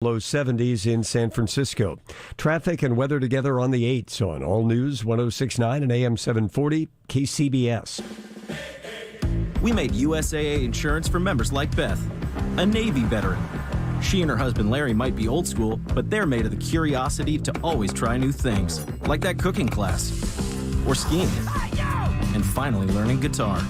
Low 70s in San Francisco. Traffic and weather together on the 8s on All News 106.9 and AM 740 KCBS. We made USAA insurance for members like Beth, a Navy veteran. She and her husband Larry might be old school, but they're made of the curiosity to always try new things, like that cooking class, or skiing, and finally learning guitar,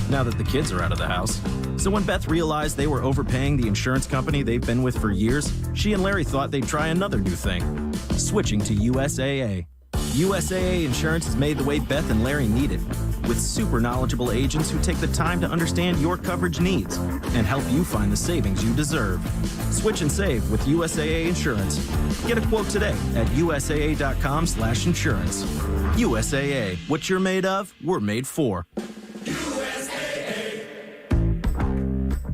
now that the kids are out of the house. So when Beth realized they were overpaying the insurance company they've been with for years, she and Larry thought they'd try another new thing, switching to USAA. USAA insurance is made the way Beth and Larry need it, with super knowledgeable agents who take the time to understand your coverage needs and help you find the savings you deserve. Switch and save with USAA Insurance. Get a quote today at usaa.com/insurance. USAA, what you're made of, we're made for.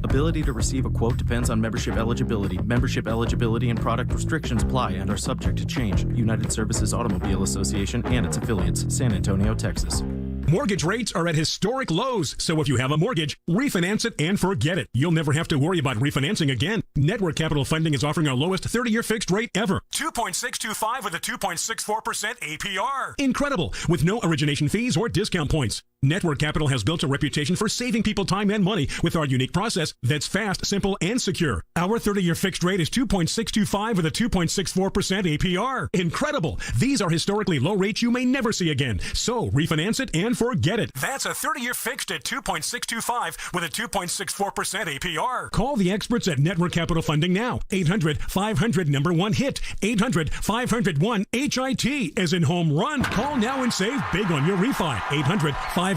Ability to receive a quote depends on membership eligibility. Membership eligibility and product restrictions apply and are subject to change. United Services Automobile Association and its affiliates, San Antonio, Texas. Mortgage rates are at historic lows, so if you have a mortgage, refinance it and forget it. You'll never have to worry about refinancing again. Network Capital Funding is offering our lowest 30-year fixed rate ever. 2.625 with a 2.64% APR. Incredible, with no origination fees or discount points. Network Capital has built a reputation for saving people time and money with our unique process that's fast, simple, and secure. Our 30-year fixed rate is 2.625 with a 2.64% APR. Incredible! These are historically low rates you may never see again. So refinance it and forget it. That's a 30-year fixed at 2.625 with a 2.64% APR. Call the experts at Network Capital Funding now. 800-500-1-HIT. 800-500-1-HIT as in home run. Call now and save big on your refi. 800-500-1-HIT.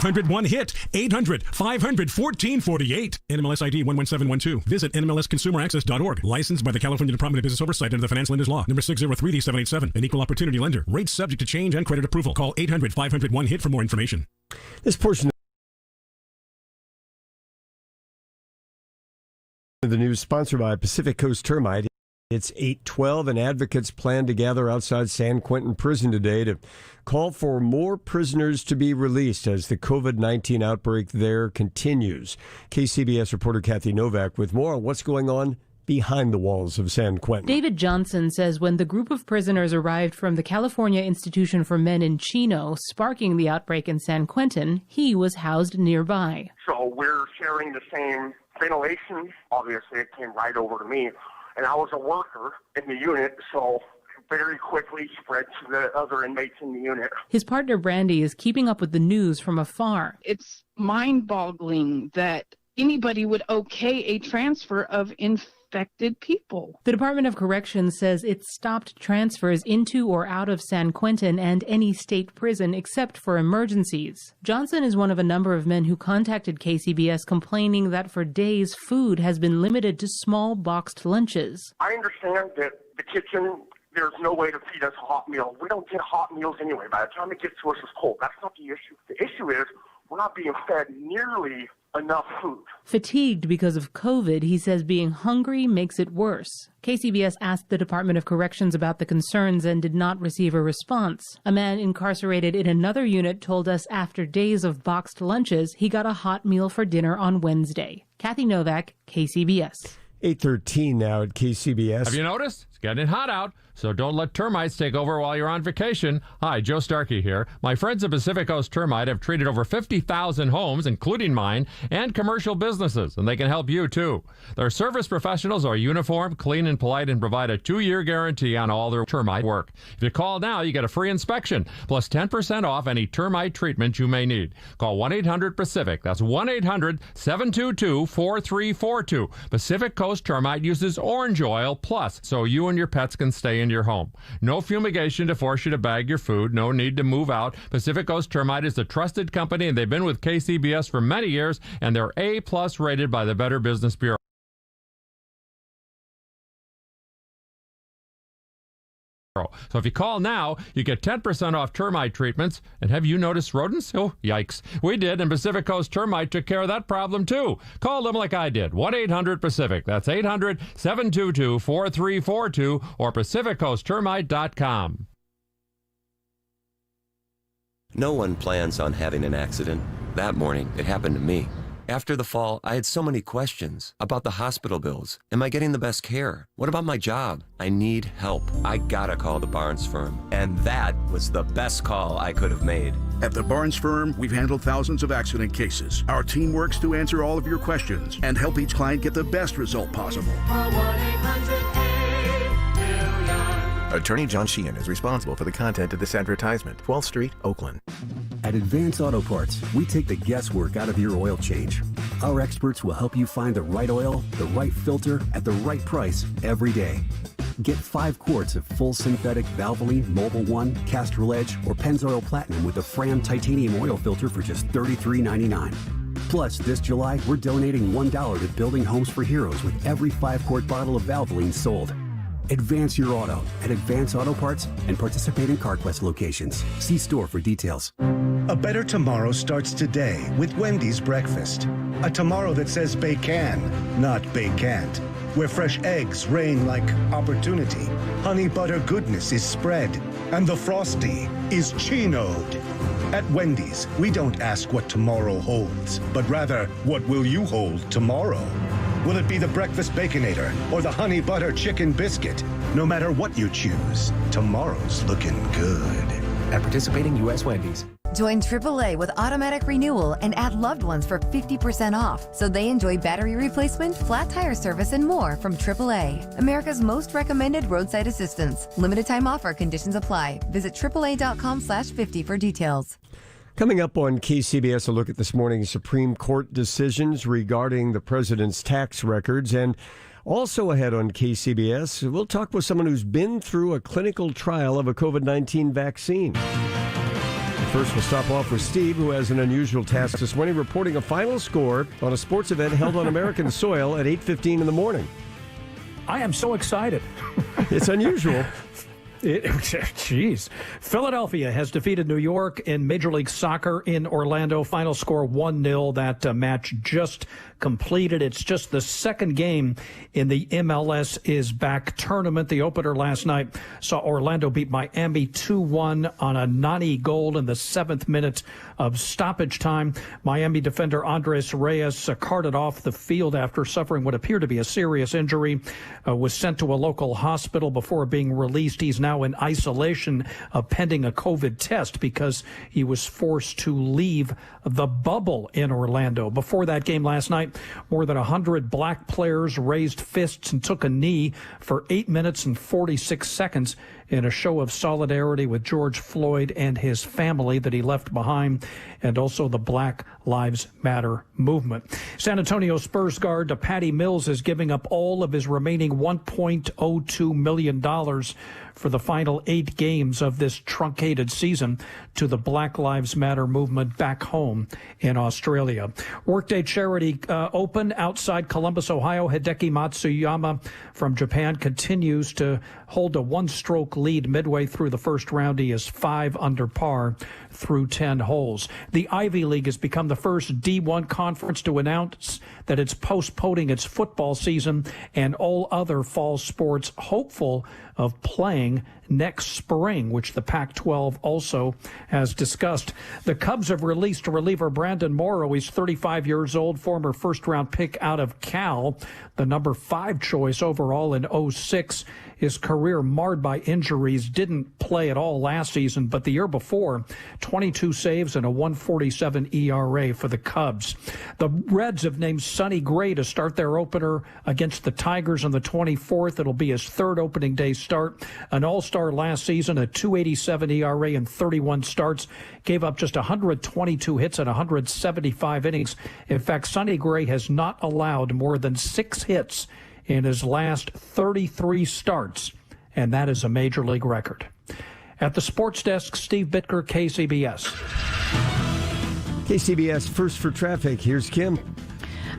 800-500-1448. NMLS ID 11712. Visit NMLSConsumerAccess.org. Licensed by the California Department of Business Oversight under the Finance Lenders Law. Number 603D787. An equal opportunity lender. Rates subject to change and credit approval. Call 800-500-1-HIT for more information. This portion of the news sponsored by Pacific Coast Termite. It's 8:12 and advocates plan to gather outside San Quentin Prison today to call for more prisoners to be released as the COVID-19 outbreak there continues. KCBS reporter Kathy Novak with more on what's going on behind the walls of San Quentin. David Johnson says when the group of prisoners arrived from the California Institution for Men in Chino, sparking the outbreak in San Quentin, he was housed nearby. So we're sharing the same ventilation. Obviously, it came right over to me. And I was a worker in the unit, so very quickly spread to the other inmates in the unit. His partner, Brandy, is keeping up with the news from afar. It's mind-boggling that anybody would okay a transfer of infected people. The Department of Corrections says it stopped transfers into or out of San Quentin and any state prison except for emergencies. Johnson is one of a number of men who contacted KCBS complaining that for days food has been limited to small boxed lunches. I understand that the kitchen, there's no way to feed us a hot meal. We don't get hot meals anyway. By the time it gets to us, it's cold. That's not the issue. The issue is we're not being fed nearly enough food. Fatigued because of COVID, he says being hungry makes it worse. KCBS asked the Department of Corrections about the concerns and did not receive a response. A man incarcerated in another unit told us after days of boxed lunches, he got a hot meal for dinner on Wednesday. Kathy Novak, KCBS. 8:13 now at KCBS. Have you noticed? It's getting hot out, so don't let termites take over while you're on vacation. Hi, Joe Starkey here. My friends at Pacific Coast Termite have treated over 50,000 homes, including mine, and commercial businesses, and they can help you, too. Their service professionals are uniformed, clean, and polite, and provide a 2-year guarantee on all their termite work. If you call now, you get a free inspection, plus 10% off any termite treatment you may need. Call 1-800-PACIFIC. That's 1-800-722-4342. Pacific Coast Termite uses orange oil plus, so you and your pets can stay in your home. No fumigation to force you to bag your food. No need to move out. Pacific Coast Termite is a trusted company, and they've been with KCBS for many years, and they're A+ rated by the Better Business Bureau. So if you call now, you get 10% off termite treatments. And have you noticed rodents? Oh, yikes. We did, and Pacific Coast Termite took care of that problem, too. Call them like I did. 1-800-PACIFIC. That's 800-722-4342 or PacificCoastTermite.com. No one plans on having an accident. That morning, it happened to me. After the fall, I had so many questions about the hospital bills. Am I getting the best care? What about my job? I need help. I gotta call the Barnes Firm. And that was the best call I could have made. At the Barnes Firm, we've handled thousands of accident cases. Our team works to answer all of your questions and help each client get the best result possible. Attorney John Sheehan is responsible for the content of this advertisement. 12th Street, Oakland. At Advance Auto Parts, we take the guesswork out of your oil change. Our experts will help you find the right oil, the right filter, at the right price every day. Get 5 quarts of full synthetic Valvoline, Mobil 1, Castrol Edge, or Pennzoil Platinum with a Fram titanium oil filter for just $33.99. Plus, this July, we're donating $1 to Building Homes for Heroes with every 5-quart bottle of Valvoline sold. Advance your auto at Advance Auto Parts and participating CarQuest locations. See store for details. A better tomorrow starts today with Wendy's breakfast. A tomorrow that says bacon, not bacant. Where fresh eggs reign like opportunity. Honey butter goodness is spread. And the Frosty is chinoed. At Wendy's, we don't ask what tomorrow holds, but rather, what will you hold tomorrow? Will it be the breakfast Baconator or the honey butter chicken biscuit? No matter what you choose, tomorrow's looking good. At participating U.S. Wendy's. Join AAA with automatic renewal and add loved ones for 50% off, so they enjoy battery replacement, flat tire service, and more from AAA. America's most recommended roadside assistance. Limited time offer. Conditions apply. Visit AAA.com/50 for details. Coming up on KCBS, a look at this morning's Supreme Court decisions regarding the president's tax records. And also ahead on KCBS, we'll talk with someone who's been through a clinical trial of a COVID-19 vaccine. First, we'll stop off with Steve, who has an unusual task this morning, reporting a final score on a sports event held on American soil at 8:15 in the morning. I am so excited. It's unusual. Jeez. Philadelphia has defeated New York in Major League Soccer in Orlando. Final score 1-0. That match just completed. It's just the second game in the MLS is back tournament. The opener last night saw Orlando beat Miami 2-1 on a Nani goal in the 7th minute of stoppage time. Miami defender Andres Reyes carted off the field after suffering what appeared to be a serious injury, was sent to a local hospital before being released. He's now in isolation pending a COVID test because he was forced to leave the bubble in Orlando. Before that game last night, more than 100 black players raised fists and took a knee for 8 minutes and 46 seconds in a show of solidarity with George Floyd and his family that he left behind, and also the Black Lives Matter movement. San Antonio Spurs guard Patty Mills is giving up all of his remaining $1.02 million for the final 8 games of this truncated season to the Black Lives Matter movement back home in Australia. Workday Charity Open outside Columbus, Ohio. Hideki Matsuyama from Japan continues to hold a 1-stroke lead midway through the first round. He is 5 under par through 10 holes. The Ivy League has become the first D1 conference to announce that it's postponing its football season and all other fall sports, hopeful of playing next spring, which the Pac-12 also has discussed. The Cubs have released reliever Brandon Morrow. He's 35 years old, former first-round pick out of Cal, the number 5 choice overall in 2006. His career marred by injuries, didn't play at all last season, but the year before, 22 saves and a 1.47 ERA for the Cubs. The Reds have named Sonny Gray to start their opener against the Tigers on the 24th. It'll be his 3rd opening day start. An all-star last season, a 2.87 ERA in 31 starts, gave up just 122 hits and 175 innings. In fact, Sonny Gray has not allowed more than 6 hits in his last 33 starts, and that is a major league record. At the sports desk, Steve Bitker, KCBS. KCBS First for Traffic. Here's Kim.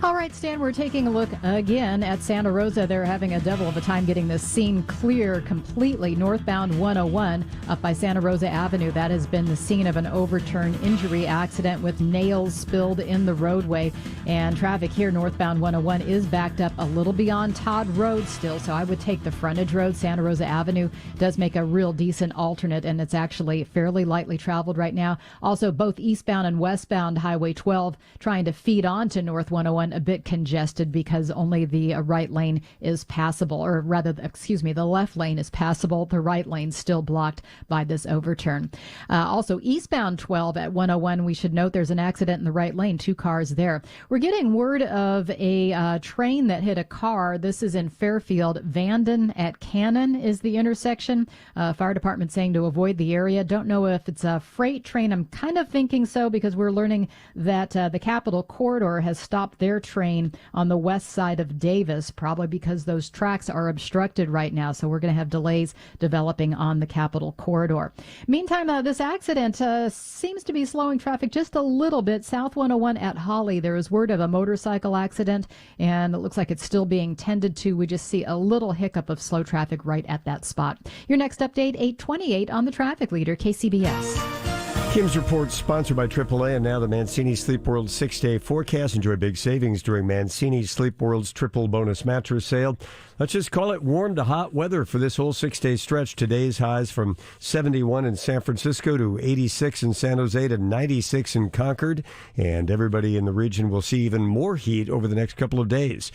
All right, Stan, we're taking a look again at Santa Rosa. They're having a devil of a time getting this scene clear completely. Northbound 101 up by Santa Rosa Avenue. That has been the scene of an overturned injury accident with nails spilled in the roadway. And traffic here northbound 101 is backed up a little beyond Todd Road still. So I would take the frontage road. Santa Rosa Avenue does make a real decent alternate, and it's actually fairly lightly traveled right now. Also, both eastbound and westbound Highway 12 trying to feed on to North 101 a bit congested because only the right lane is passable, or rather, the left lane is passable. The right lane still blocked by this overturn. Also, eastbound 12 at 101, we should note there's an accident in the right lane, 2 cars there. We're getting word of a train that hit a car. This is in Fairfield. Vanden at Cannon is the intersection. Fire department saying to avoid the area. Don't know if it's a freight train. I'm kind of thinking so because we're learning that the Capitol Corridor has stopped their train on the west side of Davis, probably because those tracks are obstructed right now. So we're going to have delays developing on the Capitol Corridor. Meantime, this accident seems to be slowing traffic just a little bit. South 101 at Holly, there is word of a motorcycle accident, and it looks like it's still being tended to. We just see a little hiccup of slow traffic right at that spot. Your next update, 8:28 on the Traffic Leader, KCBS. Kim's Report, sponsored by AAA, and now the Mancini Sleep World 6-day forecast. Enjoy big savings during Mancini Sleep World's triple bonus mattress sale. Let's just call it warm to hot weather for this whole 6-day stretch. Today's highs from 71 in San Francisco to 86 in San Jose to 96 in Concord. And everybody in the region will see even more heat over the next couple of days.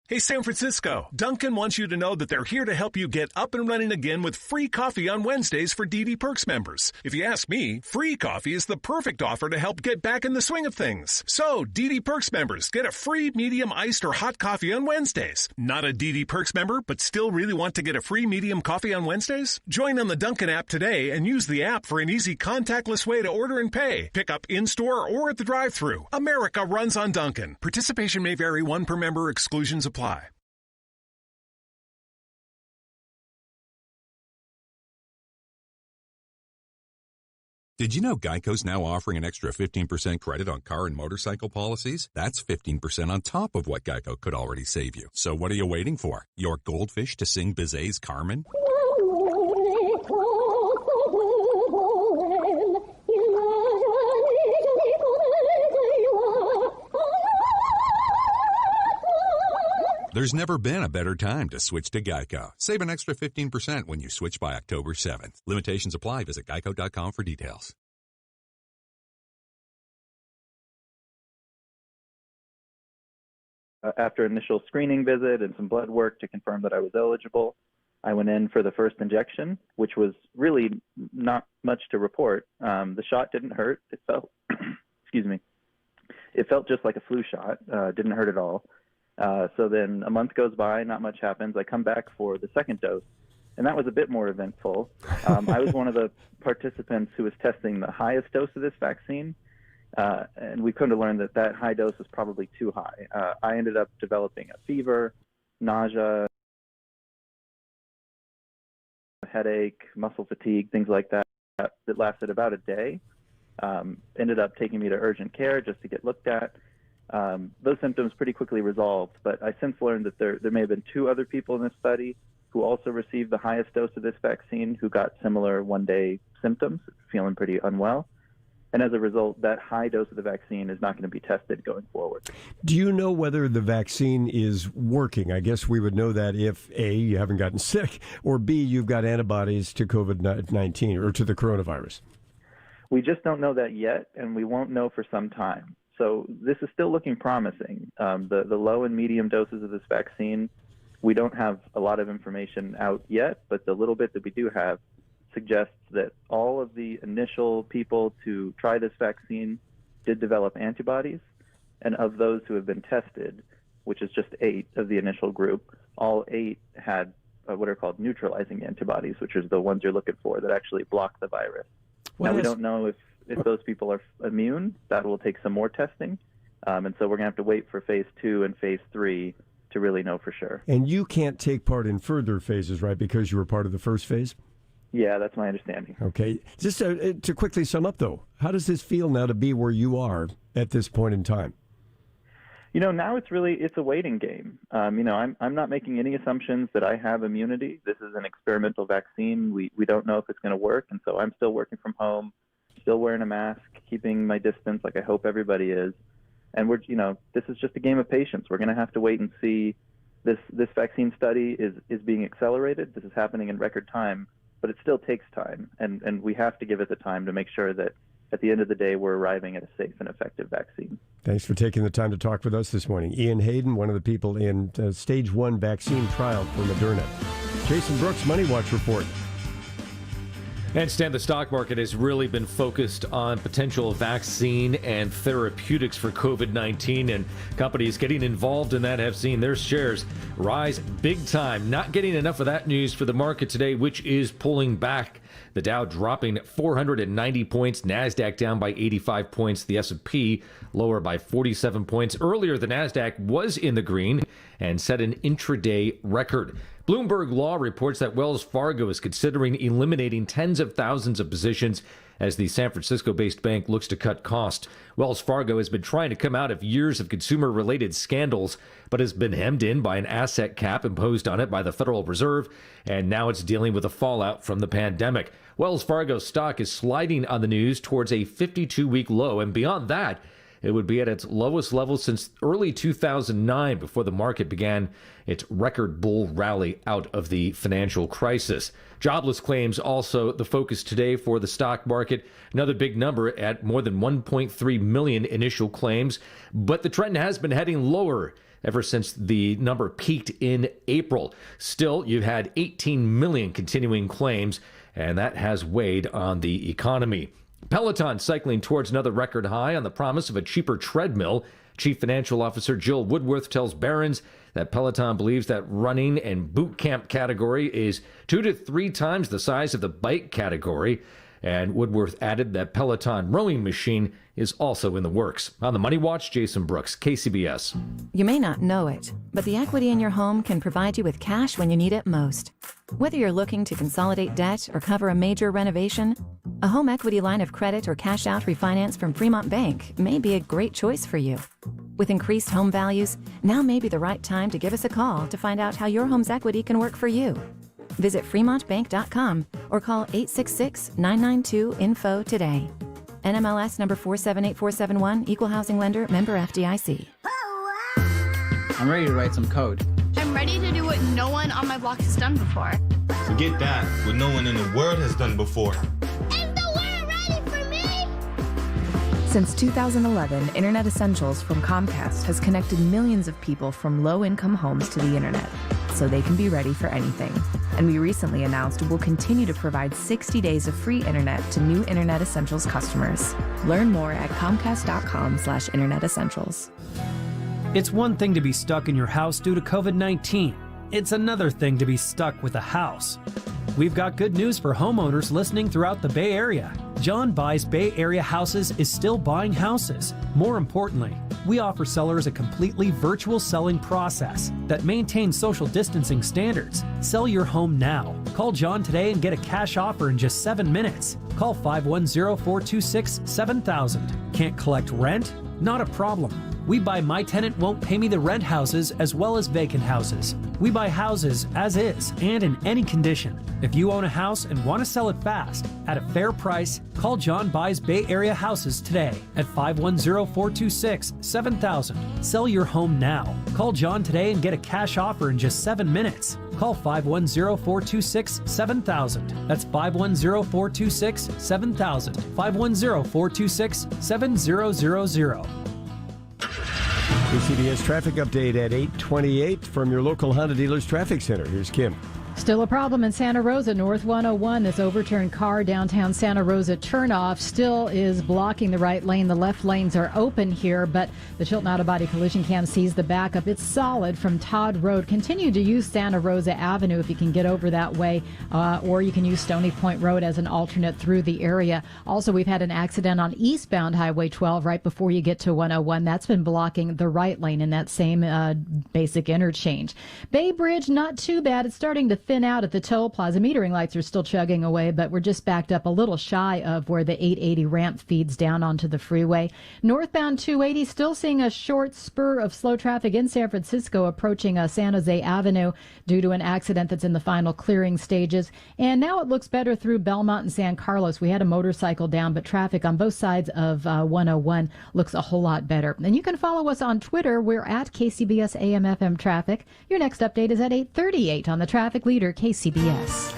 Hey, San Francisco, Dunkin' wants you to know that they're here to help you get up and running again with free coffee on Wednesdays for DD Perks members. If you ask me, free coffee is the perfect offer to help get back in the swing of things. So, DD Perks members get a free medium iced or hot coffee on Wednesdays. Not a DD Perks member, but still really want to get a free medium coffee on Wednesdays? Join on the Dunkin' app today and use the app for an easy contactless way to order and pay. Pick up in-store or at the drive-thru. America runs on Dunkin'. Participation may vary, 1 per member, exclusions apply. Did you know Geico's now offering an extra 15% credit on car and motorcycle policies? That's 15% on top of what Geico could already save you. So what are you waiting for? Your goldfish to sing Bizet's Carmen? There's never been a better time to switch to Geico. Save an extra 15% when you switch by October 7th. Limitations apply. Visit geico.com for details. After initial screening visit and some blood work to confirm that I was eligible, I went in for the first injection, which was really not much to report. The shot didn't hurt. It felt, excuse me, it felt just like a flu shot. Didn't hurt at all. So then a month goes by, not much happens. I come back for the second dose, and that was a bit more eventful. I was one of the participants who was testing the highest dose of this vaccine, and we come to learn that that high dose was probably too high. I ended up developing a fever, nausea, headache, muscle fatigue, things like that, that lasted about a day. Ended up taking me to urgent care just to get looked at. Those symptoms pretty quickly resolved, but I since learned that there may have been 2 other people in this study who also received the highest dose of this vaccine who got similar one-day symptoms, feeling pretty unwell. And as a result, that high dose of the vaccine is not going to be tested going forward. Do you know whether the vaccine is working? I guess we would know that if A, you haven't gotten sick, or B, you've got antibodies to COVID-19 or to the coronavirus. We just don't know that yet, and we won't know for some time. So this is still looking promising. The low and medium doses of this vaccine, we don't have a lot of information out yet, but the little bit that we do have suggests that all of the initial people to try this vaccine did develop antibodies, and of those who have been tested, which is just 8 of the initial group, all 8 had what are called neutralizing antibodies, which is the ones you're looking for that actually block the virus. Now, we don't know if those people are immune. That will take some more testing, and so we're going to have to wait for phase 2 and phase 3 to really know for sure. And you can't take part in further phases, right, because you were part of the first phase? Yeah, that's my understanding. Okay. Just to quickly sum up, though, how does this feel now to be where you are at this point in time? Now it's a waiting game. I'm not making any assumptions that I have immunity. This is an experimental vaccine. We don't know if it's going to work, and so I'm still working from home, still wearing a mask, keeping my distance like I hope everybody is. And this is just a game of patience. We're going to have to wait and see. This vaccine study is being accelerated. This is happening in record time, but it still takes time, and we have to give it the time to make sure that at the end of the day, we're arriving at a safe and effective vaccine. Thanks for taking the time to talk with us this morning. Ian Hayden, one of the people in Stage 1 vaccine trial for Moderna. Jason Brooks, Money Watch Report. And Stan, the stock market has really been focused on potential vaccine and therapeutics for COVID-19, and companies getting involved in that have seen their shares rise big time. Not getting enough of that news for the market today, which is pulling back. The Dow dropping 490 points, NASDAQ down by 85 points, the S&P lower by 47 points. Earlier, the NASDAQ was in the green and set an intraday record. Bloomberg Law reports that Wells Fargo is considering eliminating tens of thousands of positions as the San Francisco-based bank looks to cut costs. Wells Fargo has been trying to come out of years of consumer-related scandals, but has been hemmed in by an asset cap imposed on it by the Federal Reserve, and now it's dealing with the fallout from the pandemic. Wells Fargo stock is sliding on the news towards a 52-week low, and beyond that, it would be at its lowest level since early 2009, before the market began its record bull rally out of the financial crisis. Jobless claims also the focus today for the stock market. Another big number at more than 1.3 million initial claims, but the trend has been heading lower ever since the number peaked in April. Still, you've had 18 million continuing claims, and that has weighed on the economy. Peloton cycling towards another record high on the promise of a cheaper treadmill. Chief Financial Officer Jill Woodworth tells Barron's that Peloton believes that running and boot camp category is 2 to 3 times the size of the bike category. And Woodworth added that Peloton rowing machine is also in the works. On the Money Watch, Jason Brooks, KCBS. You may not know it, but the equity in your home can provide you with cash when you need it most. Whether you're looking to consolidate debt or cover a major renovation, a home equity line of credit or cash out refinance from Fremont Bank may be a great choice for you. With increased home values, now may be the right time to give us a call to find out how your home's equity can work for you. Visit fremontbank.com or call 866-992-INFO today. NMLS number 478471, Equal Housing Lender, member FDIC. I'm ready to write some code. I'm ready to do what no one on my block has done before. Forget that, what no one in the world has done before. Is the world ready for me? Since 2011, Internet Essentials from Comcast has connected millions of people from low-income homes to the internet, so they can be ready for anything. And we recently announced we'll continue to provide 60 days of free internet to new Internet Essentials customers. Learn more at comcast.com/Internet Essentials. It's one thing to be stuck in your house due to COVID-19. It's another thing to be stuck with a house. We've got good news for homeowners listening throughout the Bay Area. John Buys Bay Area Houses is still buying houses. More importantly, we offer sellers a completely virtual selling process that maintains social distancing standards. Sell your home now. Call John today and get a cash offer in just 7 minutes. Call 510-426-7000. Can't collect rent? Not a problem. We buy My Tenant Won't Pay Me the Rent houses as well as vacant houses. We buy houses as is and in any condition. If you own a house and want to sell it fast at a fair price, call John Buys Bay Area Houses today at 510-426-7000. Sell your home now. Call John today and get a cash offer in just 7 minutes. Call 510-426-7000. That's 510-426-7000. 510-426-7000. KCBS traffic update at 8:28 from your local Honda dealer's traffic center. Here's Kim. Still a problem in Santa Rosa, North 101. This overturned car downtown Santa Rosa turnoff still is blocking the right lane. The left lanes are open here, but the Chilton Auto Body collision cam sees the backup. It's solid from Todd Road. Continue to use Santa Rosa Avenue if you can get over that way, or you can use Stony Point Road as an alternate through the area. Also, we've had an accident on eastbound Highway 12 right before you get to 101. That's been blocking the right lane in that same basic interchange. Bay Bridge, not too bad. It's starting to thin out at the toll plaza. Metering lights are still chugging away, but we're just backed up a little shy of where the 880 ramp feeds down onto the freeway. Northbound 280 still seeing a short spur of slow traffic in San Francisco approaching San Jose Avenue due to an accident that's in the final clearing stages. And now it looks better through Belmont and San Carlos. We had a motorcycle down, but traffic on both sides of 101 looks a whole lot better. And you can follow us on Twitter. We're at KCBS AM/FM Traffic. Your next update is at 8:38 on the traffic leader, KCBS.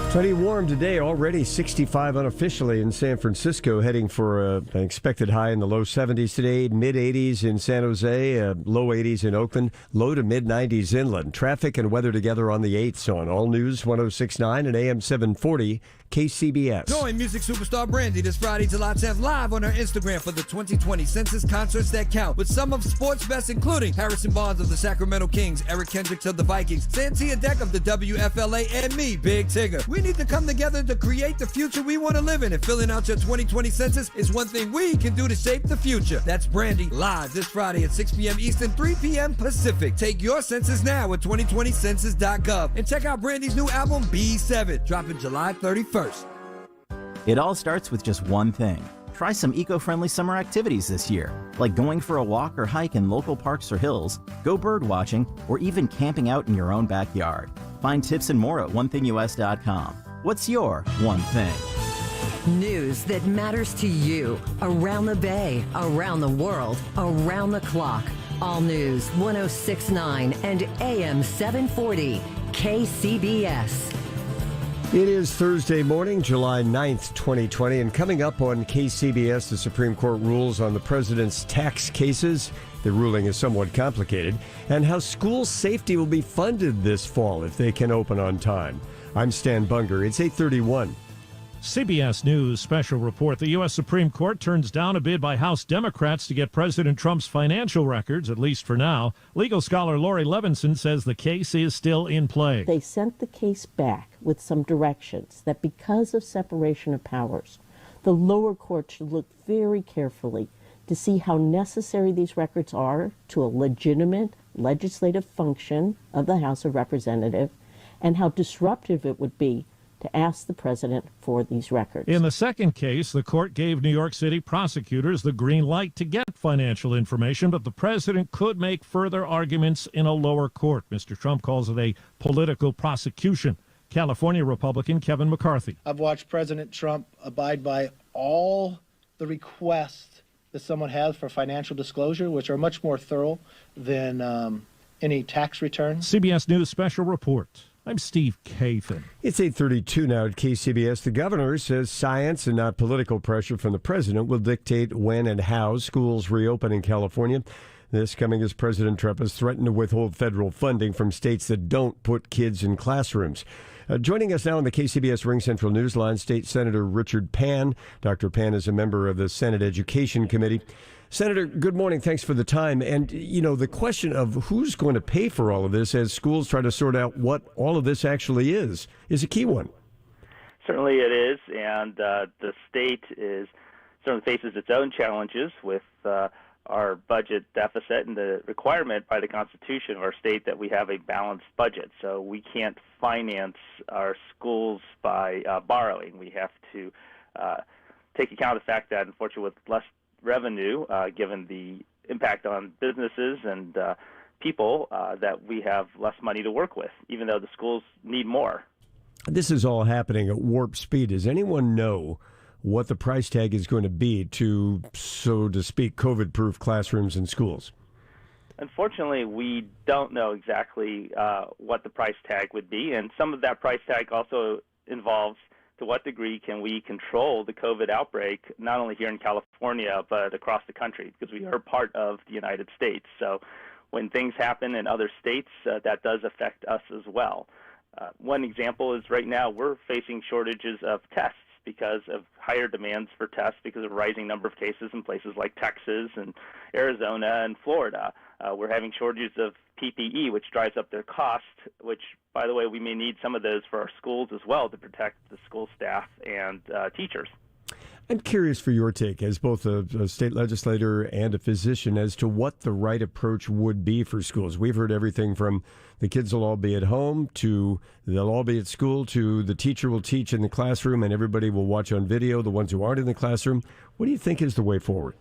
Plenty warm today, already 65 unofficially in San Francisco, heading for an expected high in the low 70s today, mid-80s in San Jose, low 80s in Oakland, low to mid-90s inland. Traffic and weather together on the 8s on All News 106.9 and AM 740 KCBS. Join music superstar Brandy this Friday, July 10th, live on her Instagram for the 2020 Census Concerts That Count, with some of sports best, including Harrison Barnes of the Sacramento Kings, Eric Kendricks of the Vikings, Santia Deck of the WFLA, and me, Big Tigger. We need to come together to create the future we want to live in, and filling out your 2020 census is one thing we can do to shape the future. That's Brandy, live this Friday at 6 p.m. Eastern, 3 p.m. Pacific. Take your census now at 2020census.gov, and check out Brandy's new album, B7, dropping July 31st. It all starts with just one thing. Try some eco-friendly summer activities this year, like going for a walk or hike in local parks or hills, go bird watching, or even camping out in your own backyard. Find tips and more at onethingus.com. What's your one thing? News that matters to you around the Bay, around the world, around the clock. All News 106.9 and AM 740 KCBS. It is Thursday morning, July 9th, 2020, and coming up on KCBS, the Supreme Court rules on the president's tax cases. The ruling is somewhat complicated, and how school safety will be funded this fall if they can open on time. I'm Stan Bunger. It's 8:31. CBS News special report. The U.S. Supreme Court turns down a bid by House Democrats to get President Trump's financial records, at least for now. Legal scholar Lori Levinson says the case is still in play. They sent the case back with some directions that because of separation of powers, the lower court should look very carefully to see how necessary these records are to a legitimate legislative function of the House of Representatives and how disruptive it would be to ask the president for these records. In the second case, the court gave New York City prosecutors the green light to get financial information, but the president could make further arguments in a lower court. Mr. Trump calls it a political prosecution. California Republican Kevin McCarthy. I've watched President Trump abide by all the requests that someone has for financial disclosure, which are much more thorough than any tax returns. CBS News special report. I'm Steve Kathan. It's 8:32 now at KCBS. The governor says science and not political pressure from the president will dictate when and how schools reopen in California. This coming as President Trump has threatened to withhold federal funding from states that don't put kids in classrooms. Joining us now on the KCBS Ring Central Newsline, State Senator Richard Pan. Dr. Pan is a member of the Senate Education Committee. Senator, good morning. Thanks for the time. And, you know, the question of who's going to pay for all of this as schools try to sort out what all of this actually is a key one. Certainly it is. And the state certainly faces its own challenges with our budget deficit and the requirement by the Constitution of our state that we have a balanced budget. So we can't finance our schools by borrowing. We have to take account of the fact that, unfortunately, with less revenue, given the impact on businesses and people, that we have less money to work with, even though the schools need more. This is all happening at warp speed. Does anyone know what the price tag is going to be to, so to speak, COVID-proof classrooms in schools? Unfortunately, we don't know exactly what the price tag would be, and some of that price tag also involves to what degree can we control the COVID outbreak, not only here in California, but across the country, because we are part of the United States. So when things happen in other states, that does affect us as well. One example is right now we're facing shortages of tests because of higher demands for tests because of a rising number of cases in places like Texas and Arizona and Florida. We're having shortages of PPE, which drives up their cost, which, by the way, we may need some of those for our schools as well to protect the school staff and teachers. I'm curious for your take as both a state legislator and a physician as to what the right approach would be for schools. We've heard everything from the kids will all be at home to they'll all be at school to the teacher will teach in the classroom and everybody will watch on video, the ones who aren't in the classroom. What do you think is the way forward?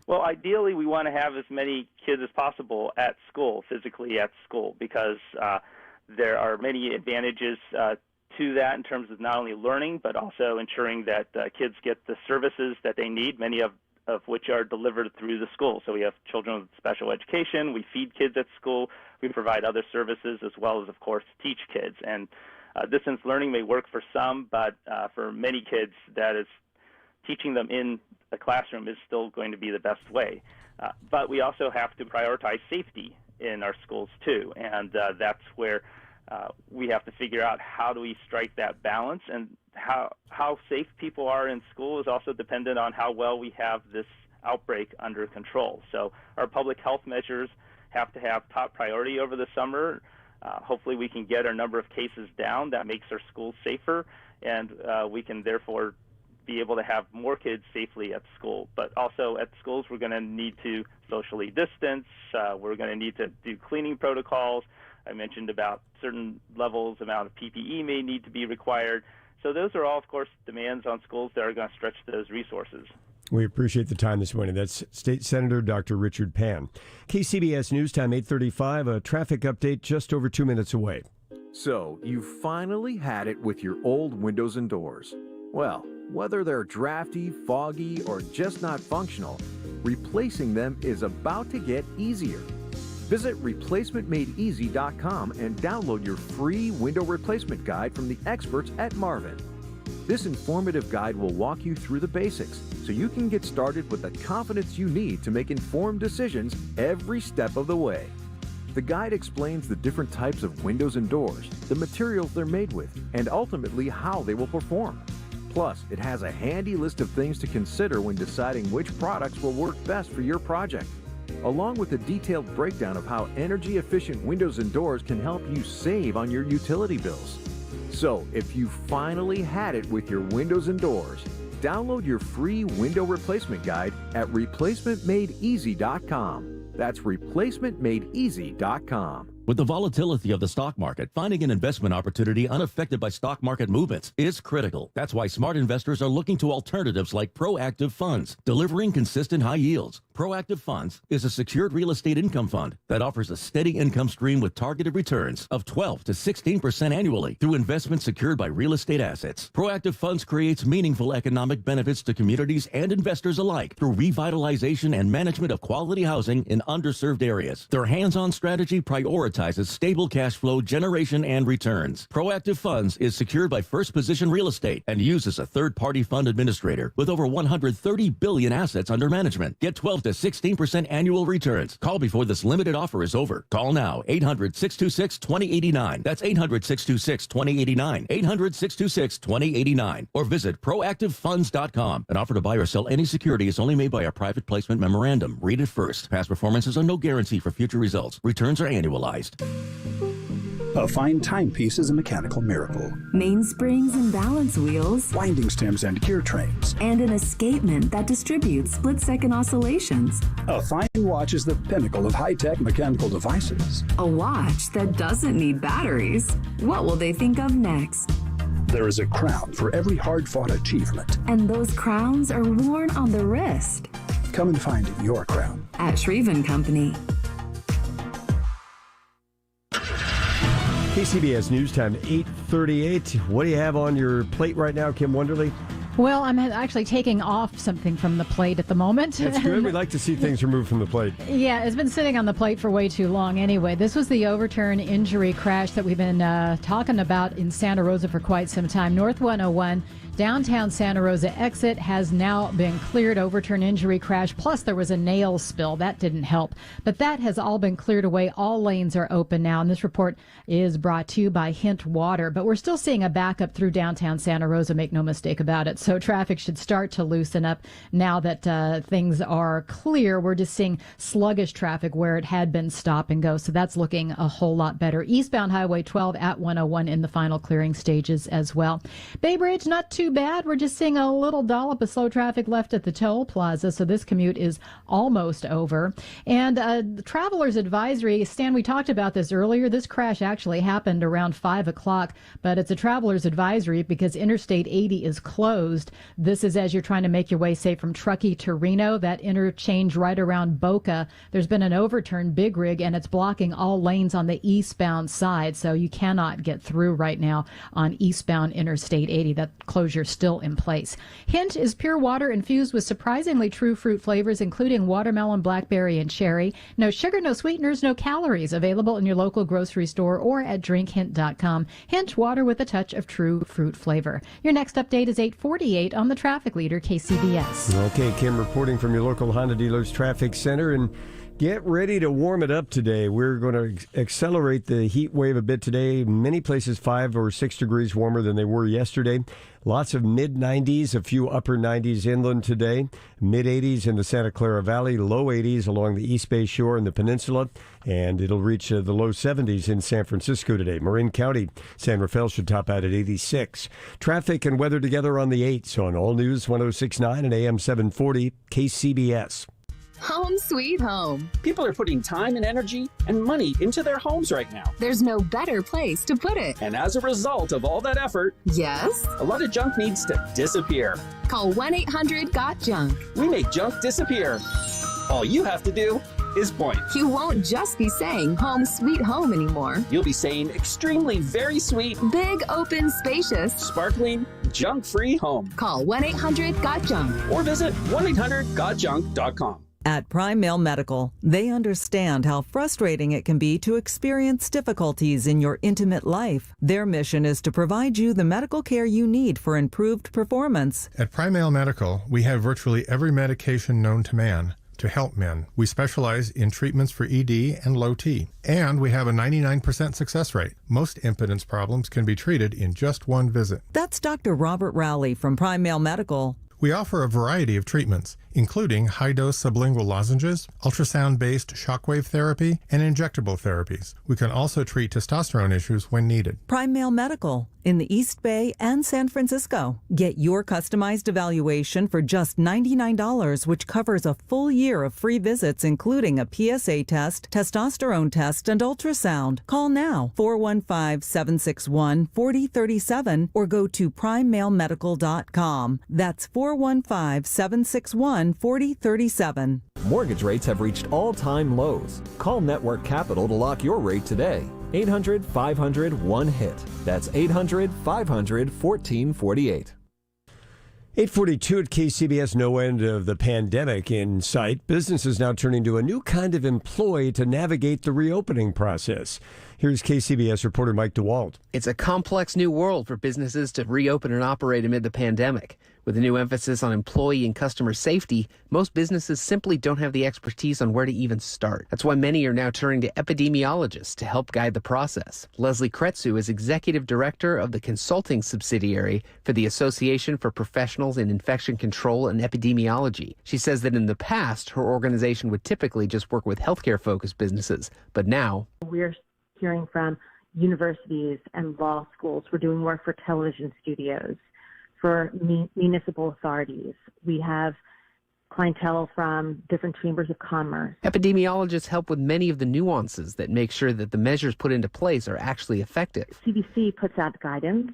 Well, ideally, we want to have as many kids as possible at school, physically at school, because there are many advantages to that in terms of not only learning, but also ensuring that kids get the services that they need, many of which are delivered through the school. So we have children with special education, we feed kids at school, we provide other services as well as, of course, teach kids. And distance learning may work for some, but for many kids, that is teaching them in a classroom is still going to be the best way. But we also have to prioritize safety in our schools too, and that's where we have to figure out how do we strike that balance, and how safe people are in school is also dependent on how well we have this outbreak under control. So our public health measures have to have top priority over the summer. Hopefully we can get our number of cases down. That makes our schools safer, and we can therefore be able to have more kids safely at school. But also at schools, we're going to need to socially distance. We're going to need to do cleaning protocols. I mentioned about certain levels, amount of PPE may need to be required. So those are all, of course, demands on schools that are going to stretch those resources. We appreciate the time this morning. That's State Senator Dr. Richard Pan. KCBS News Time 8:35, a traffic update just over 2 minutes away. So, you finally had it with your old windows and doors. Well, whether they're drafty, foggy, or just not functional, replacing them is about to get easier. Visit replacementmadeeasy.com and download your free window replacement guide from the experts at Marvin. This informative guide will walk you through the basics so you can get started with the confidence you need to make informed decisions every step of the way. The guide explains the different types of windows and doors, the materials they're made with, and ultimately how they will perform. Plus, it has a handy list of things to consider when deciding which products will work best for your project, along with a detailed breakdown of how energy-efficient windows and doors can help you save on your utility bills. So, if you finally had it with your windows and doors, download your free window replacement guide at replacementmadeeasy.com. That's replacementmadeeasy.com. With the volatility of the stock market, finding an investment opportunity unaffected by stock market movements is critical. That's why smart investors are looking to alternatives like Proactive Funds, delivering consistent high yields. Proactive Funds is a secured real estate income fund that offers a steady income stream with targeted returns of 12 to 16% annually through investments secured by real estate assets. Proactive Funds creates meaningful economic benefits to communities and investors alike through revitalization and management of quality housing in underserved areas. Their hands-on strategy prioritizes stable cash flow generation and returns. Proactive Funds is secured by First Position Real Estate and uses a third-party fund administrator with over $130 billion assets under management. Get 12 to 16% annual returns. Call before this limited offer is over. Call now, 800-626-2089. That's 800-626-2089. 800-626-2089. Or visit proactivefunds.com. An offer to buy or sell any security is only made by a private placement memorandum. Read it first. Past performances are no guarantee for future results. Returns are annualized. A fine timepiece is a mechanical miracle. Mainsprings and balance wheels. Winding stems and gear trains. And an escapement that distributes split-second oscillations. A fine watch is the pinnacle of high-tech mechanical devices. A watch that doesn't need batteries. What will they think of next? There is a crown for every hard-fought achievement. And those crowns are worn on the wrist. Come and find your crown. At Shreve & Company. KCBS News Time, 8:38. What do you have on your plate right now, Kim Wonderly? Well, I'm actually taking off something from the plate at the moment. That's good. We like to see things removed from the plate. Yeah, it's been sitting on the plate for way too long anyway. This was the overturn injury crash that we've been talking about in Santa Rosa for quite some time. North 101, downtown Santa Rosa exit has now been cleared. Overturn injury crash, plus there was a nail spill. That didn't help. But that has all been cleared away. All lanes are open now, and this report is brought to you by Hint Water. But we're still seeing a backup through downtown Santa Rosa, make no mistake about it. So traffic should start to loosen up now that things are clear. We're just seeing sluggish traffic where it had been stop and go. So that's looking a whole lot better. Eastbound Highway 12 at 101 in the final clearing stages as well. Bay Bridge, not too too bad. We're just seeing a little dollop of slow traffic left at the toll plaza, so this commute is almost over. And the traveler's advisory, Stan, we talked about this earlier. This crash actually happened around 5 o'clock, but it's a traveler's advisory because Interstate 80 is closed. This is as you're trying to make your way, say, from Truckee to Reno, that interchange right around Boca. There's been an overturned big rig, and it's blocking all lanes on the eastbound side, so you cannot get through right now on eastbound Interstate 80. That closure is still in place. Hint is pure water infused with surprisingly true fruit flavors, including watermelon, blackberry, and cherry. No sugar, no sweeteners, no calories. Available in your local grocery store or at drinkhint.com. Hint, water with a touch of true fruit flavor. Your next update is 8:48 on the Traffic Leader, KCBS. Okay, Kim reporting from your local Honda dealer's traffic center, and get ready to warm it up today. We're going to accelerate the heat wave a bit today. Many places 5 or 6 degrees warmer than they were yesterday. Lots of mid-90s, a few upper 90s inland today. Mid-80s in the Santa Clara Valley, low 80s along the East Bay Shore and the peninsula. And it'll reach the low 70s in San Francisco today. Marin County, San Rafael should top out at 86. Traffic and weather together on the 8s on All News 106.9 and AM 740 KCBS. Home sweet home. People are putting time and energy and money into their homes right now. There's no better place to put it. And as a result of all that effort, yes, a lot of junk needs to disappear. Call 1-800-GOT-JUNK. We make junk disappear. All you have to do is point. You won't just be saying home sweet home anymore. You'll be saying extremely very sweet, big, open, spacious, sparkling, junk-free home. Call 1-800-GOT-JUNK. Or visit 1-800-GOTJUNK.com. At Prime Mail Medical, they understand how frustrating it can be to experience difficulties in your intimate life. Their mission is to provide you the medical care you need for improved performance. At Prime Mail Medical, we have virtually every medication known to man to help men. We specialize in treatments for ED and low T, and we have a 99% success rate. Most impotence problems can be treated in just one visit. That's Dr. Robert Rowley from Prime Mail Medical. We offer a variety of treatments, including high-dose sublingual lozenges, ultrasound-based shockwave therapy, and injectable therapies. We can also treat testosterone issues when needed. Prime Mail Medical in the East Bay and San Francisco. Get your customized evaluation for just $99, which covers a full year of free visits, including a PSA test, testosterone test, and ultrasound. Call now, 415-761-4037, or go to primemailmedical.com. That's 415-761-4037. Mortgage rates have reached all-time lows. Call Network Capital to lock your rate today. 800-500-1HIT. That's 800-500-1448. 8:42 at KCBS. No end of the pandemic in sight. Businesses now turning to a new kind of employee to navigate the reopening process. Here's KCBS reporter Mike DeWalt. It's a complex new world for businesses to reopen and operate amid the pandemic. With a new emphasis on employee and customer safety, most businesses simply don't have the expertise on where to even start. That's why many are now turning to epidemiologists to help guide the process. Leslie Kretsu is executive director of the consulting subsidiary for the Association for Professionals in Infection Control and Epidemiology. She says that in the past, her organization would typically just work with healthcare-focused businesses, but now we're hearing from universities and law schools. We're doing work for television studios, for municipal authorities. We have clientele from different chambers of commerce. Epidemiologists help with many of the nuances that make sure that the measures put into place are actually effective. CDC puts out guidance,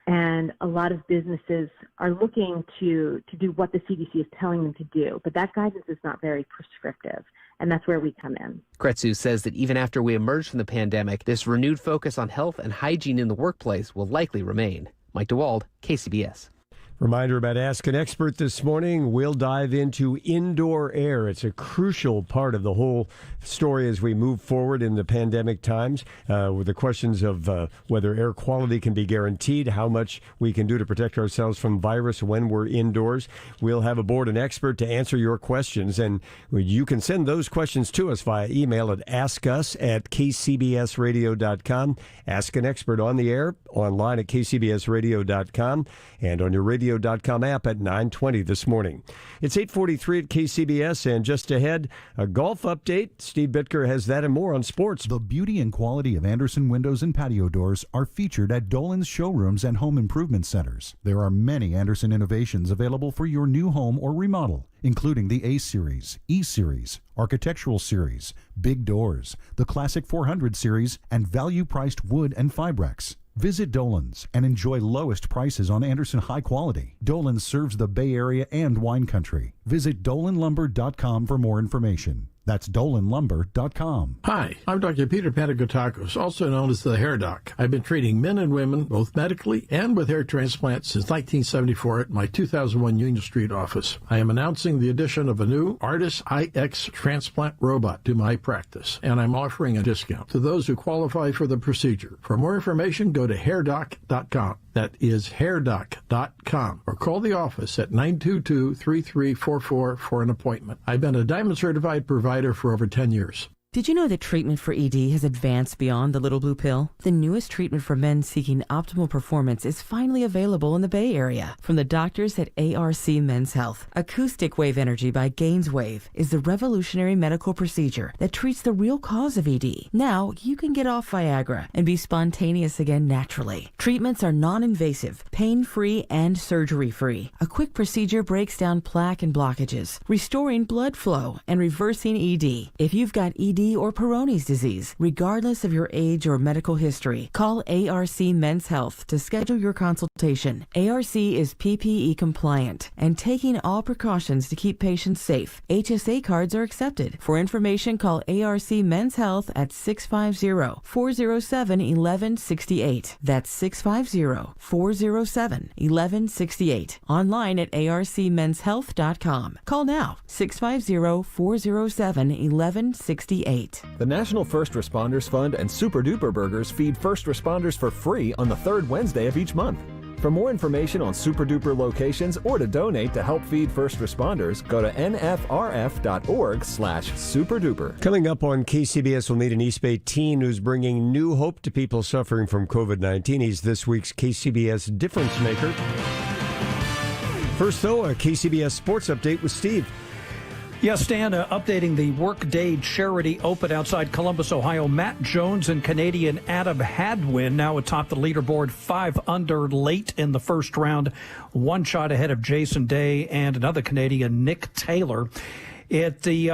and a lot of businesses are looking to do what the CDC is telling them to do, but that guidance is not very prescriptive, and that's where we come in. Kretsu says that even after we emerge from the pandemic, this renewed focus on health and hygiene in the workplace will likely remain. Mike DeWald, KCBS. Reminder about Ask an Expert this morning. We'll dive into indoor air. It's a crucial part of the whole story as we move forward in the pandemic times, with the questions of whether air quality can be guaranteed, how much we can do to protect ourselves from virus when we're indoors. We'll have aboard an expert to answer your questions, and you can send those questions to us via email at askus@kcbsradio.com. Ask an Expert on the air, online at kcbsradio.com, and on your radio radio.com app at 9:20 this morning. It's 8:43 at KCBS, and just ahead, a golf update. Steve Bitker has that and more on sports. The beauty and quality of Andersen windows and patio doors are featured at Dolan's showrooms and home improvement centers. There are many Andersen innovations available for your new home or remodel, including the A-Series, E-Series, Architectural Series, Big Doors, the Classic 400 Series, and value-priced wood and Fibrex. Visit Dolan's and enjoy lowest prices on Andersen high quality. Dolan's serves the Bay Area and wine country. Visit dolanlumber.com for more information. That's dolanlumber.com. Hi, I'm Dr. Peter Panagotakos, also known as the Hair Doc. I've been treating men and women, both medically and with hair transplants, since 1974 at my 2001 Union Street office. I am announcing the addition of a new Artis iX transplant robot to my practice, and I'm offering a discount to those who qualify for the procedure. For more information, go to hairdoc.com. That is hairdoc.com, or call the office at 922-3344 for an appointment. I've been a Diamond Certified provider for over 10 years. Did you know that treatment for ED has advanced beyond the little blue pill? The newest treatment for men seeking optimal performance is finally available in the Bay Area. From the doctors at ARC Men's Health, Acoustic Wave Energy by Gainswave is the revolutionary medical procedure that treats the real cause of ED. Now you can get off Viagra and be spontaneous again naturally. Treatments are non-invasive, pain-free, and surgery-free. A quick procedure breaks down plaque and blockages, restoring blood flow and reversing ED. If you've got ED or Peyronie's disease, regardless of your age or medical history, call ARC Men's Health to schedule your consultation. ARC is PPE compliant and taking all precautions to keep patients safe. HSA cards are accepted. For information, call ARC Men's Health at 650-407-1168. That's 650-407-1168. Online at arcmenshealth.com. Call now, 650-407-1168. The National First Responders Fund and Super Duper Burgers feed first responders for free on the third Wednesday of each month. For more information on Super Duper locations or to donate to help feed first responders, go to nfrf.org/superduper. Coming up on KCBS, we'll meet an East Bay teen who's bringing new hope to people suffering from COVID-19. He's this week's KCBS Difference Maker. First, though, a KCBS Sports Update with Steve. Yes, Stan, updating the Workday Charity Open outside Columbus, Ohio. Matt Jones and Canadian Adam Hadwin now atop the leaderboard, 5 under late in the first round, 1 shot ahead of Jason Day and another Canadian, Nick Taylor. The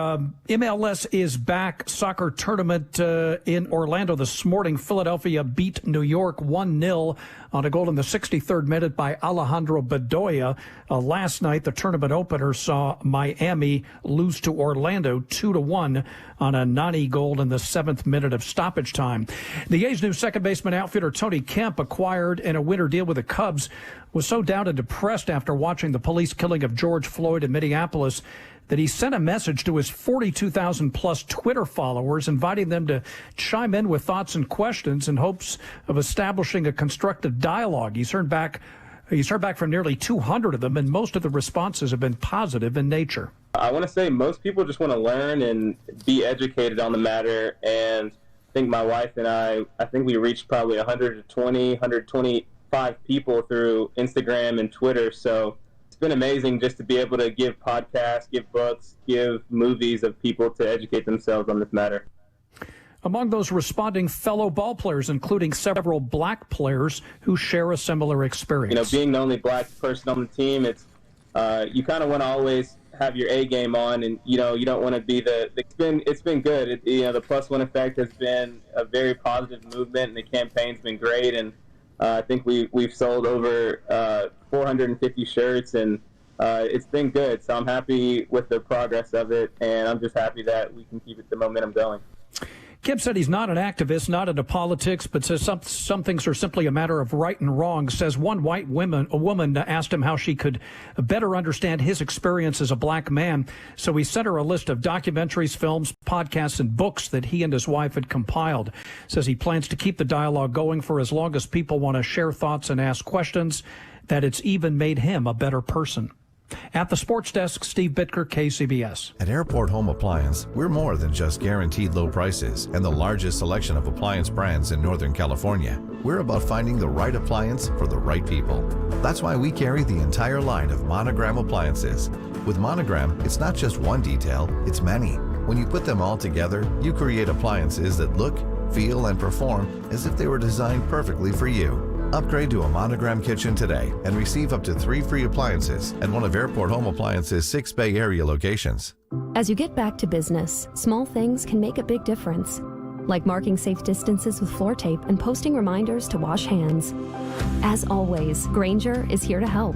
MLS is back soccer tournament in Orlando this morning. Philadelphia beat New York 1-0 on a goal in the 63rd minute by Alejandro Bedoya. Last night, the tournament opener saw Miami lose to Orlando 2-1 on a Nani goal in the 7th minute of stoppage time. The A's new second baseman outfielder Tony Kemp, acquired in a winter deal with the Cubs, was so down and depressed after watching the police killing of George Floyd in Minneapolis that he sent a message to his 42,000-plus Twitter followers, inviting them to chime in with thoughts and questions in hopes of establishing a constructive dialogue. He's heard back from nearly 200 of them, and most of the responses have been positive in nature. I want to say most people just want to learn and be educated on the matter, and I think my wife and I think we reached probably 125 people through Instagram and Twitter, so been amazing just to be able to give podcasts, give books, give movies of people to educate themselves on this matter. Among those responding, fellow ball players, including several black players who share a similar experience. You know, being the only black person on the team, it's you kind of want to always have your A game on, and you don't want to be it's been good. The Plus One effect has been a very positive movement, and the campaign's been great, and I think we've sold over 450 shirts, and it's been good. So I'm happy with the progress of it, and I'm just happy that we can keep the momentum going. Kemp said he's not an activist, not into politics, but says some things are simply a matter of right and wrong. Says one a woman asked him how she could better understand his experience as a black man. So he sent her a list of documentaries, films, podcasts, and books that he and his wife had compiled. Says he plans to keep the dialogue going for as long as people want to share thoughts and ask questions, that it's even made him a better person. At the sports desk, Steve Bitker, KCBS. At Airport Home Appliance, we're more than just guaranteed low prices and the largest selection of appliance brands in Northern California. We're about finding the right appliance for the right people. That's why we carry the entire line of Monogram appliances. With Monogram, it's not just one detail, it's many. When you put them all together, you create appliances that look, feel, and perform as if they were designed perfectly for you. Upgrade to a Monogram kitchen today and receive up to 3 free appliances at one of Airport Home Appliances' 6 Bay Area locations. As you get back to business, small things can make a big difference, like marking safe distances with floor tape and posting reminders to wash hands. As always, Grainger is here to help,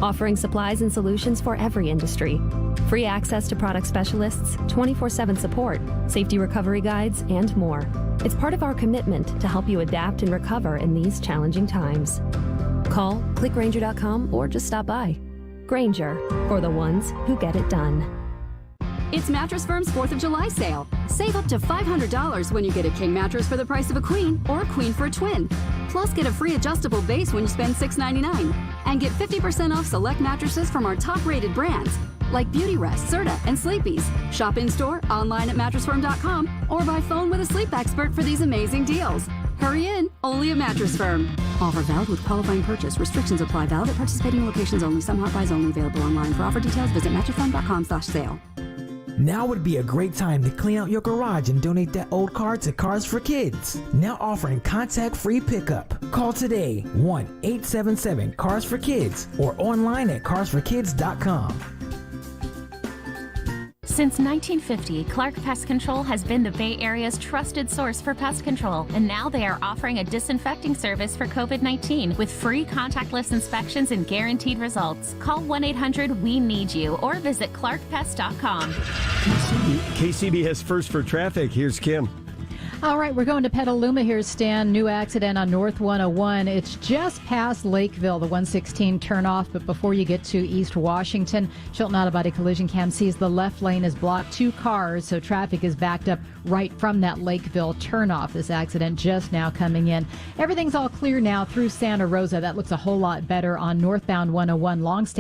offering supplies and solutions for every industry. Free access to product specialists, 24/7 support, safety recovery guides, and more. It's part of our commitment to help you adapt and recover in these challenging times. Call, click Grainger.com, or just stop by. Grainger, for the ones who get it done. It's Mattress Firm's 4th of July sale. Save up to $500 when you get a king mattress for the price of a queen or a queen for a twin. Plus, get a free adjustable base when you spend $6.99. And get 50% off select mattresses from our top-rated brands, like Beautyrest, Serta, and Sleepy's. Shop in-store, online at mattressfirm.com, or by phone with a sleep expert for these amazing deals. Hurry in, only at Mattress Firm. Offer valid with qualifying purchase. Restrictions apply. Valid at participating locations only. Some hot buys only available online. For offer details, visit mattressfirm.com/sale. Now would be a great time to clean out your garage and donate that old car to Cars for Kids. Now offering contact-free pickup. Call today, 1-877-CARS-FOR-KIDS, or online at carsforkids.com. Since 1950, Clark Pest Control has been the Bay Area's trusted source for pest control, and now they are offering a disinfecting service for COVID-19 with free contactless inspections and guaranteed results. Call 1-800-WE-NEED-YOU or visit clarkpest.com. KCBS First for Traffic. Here's Kim. All right, we're going to Petaluma here, Stan. New accident on North 101. It's just past Lakeville, the 116 turnoff, but before you get to East Washington, Chilton Auto Body Collision Cam sees the left lane is blocked. 2 cars, so traffic is backed up right from that Lakeville turnoff. This accident just now coming in. Everything's all clear now through Santa Rosa. That looks a whole lot better on northbound 101. Longstanding